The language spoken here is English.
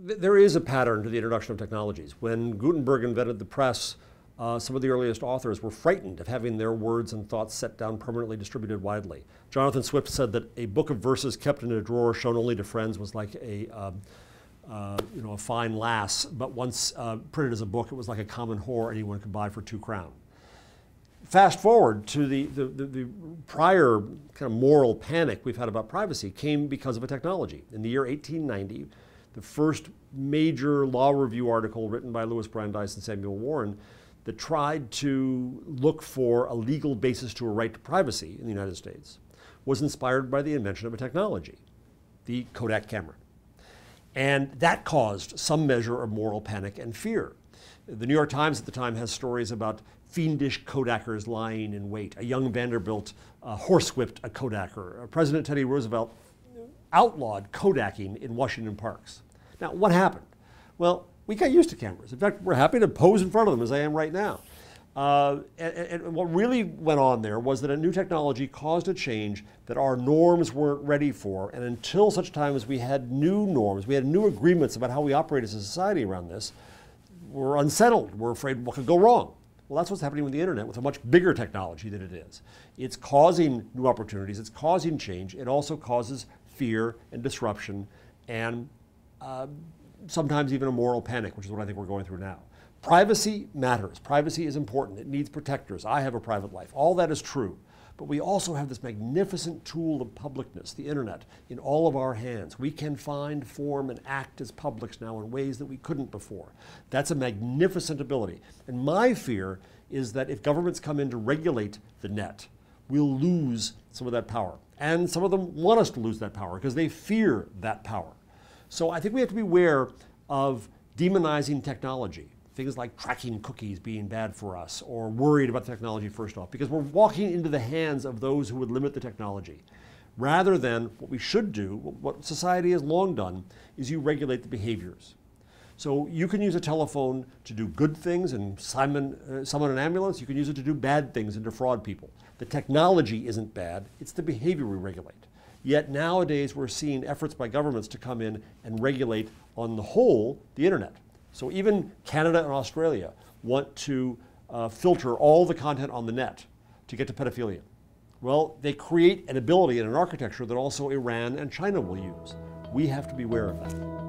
There is a pattern to the introduction of technologies. When Gutenberg invented the press, some of the earliest authors were frightened of having their words and thoughts set down permanently distributed widely. Jonathan Swift said that a book of verses kept in a drawer shown only to friends was like a fine lass, but once printed as a book, it was like a common whore anyone could buy for 2 crowns. Fast forward to the prior kind of moral panic we've had about privacy came because of a technology. In the year 1890, the first major law review article written by Louis Brandeis and Samuel Warren that tried to look for a legal basis to a right to privacy in the United States was inspired by the invention of a technology, the Kodak camera. And that caused some measure of moral panic and fear. The New York Times at the time has stories about fiendish Kodakers lying in wait. A young Vanderbilt horsewhipped a Kodaker. President Teddy Roosevelt outlawed Kodaking in Washington parks. Now, what happened? Well, we got used to cameras. In fact, we're happy to pose in front of them as I am right now. And what really went on there was that a new technology caused a change that our norms weren't ready for. And until such time as we had new norms, we had new agreements about how we operate as a society around this, we're unsettled. We're afraid what could go wrong. Well, that's what's happening with the internet, with a much bigger technology than it is. It's causing new opportunities. It's causing change. It also causes fear and disruption and sometimes even a moral panic, which is what I think we're going through now. Privacy matters. Privacy is important. It needs protectors. I have a private life. All that is true. But we also have this magnificent tool of publicness, the internet, in all of our hands. We can find, form, and act as publics now in ways that we couldn't before. That's a magnificent ability. And my fear is that if governments come in to regulate the net, we'll lose some of that power. And some of them want us to lose that power because they fear that power. So I think we have to be aware of demonizing technology. Things like tracking cookies being bad for us, or worried about technology first off, because we're walking into the hands of those who would limit the technology. Rather than what we should do, what society has long done, is you regulate the behaviors. So you can use a telephone to do good things and summon an ambulance. You can use it to do bad things and defraud people. The technology isn't bad, it's the behavior we regulate. Yet nowadays we're seeing efforts by governments to come in and regulate, on the whole, the internet. So even Canada and Australia want to filter all the content on the net to get to pedophilia. Well, they create an ability and an architecture that also Iran and China will use. We have to be aware of that.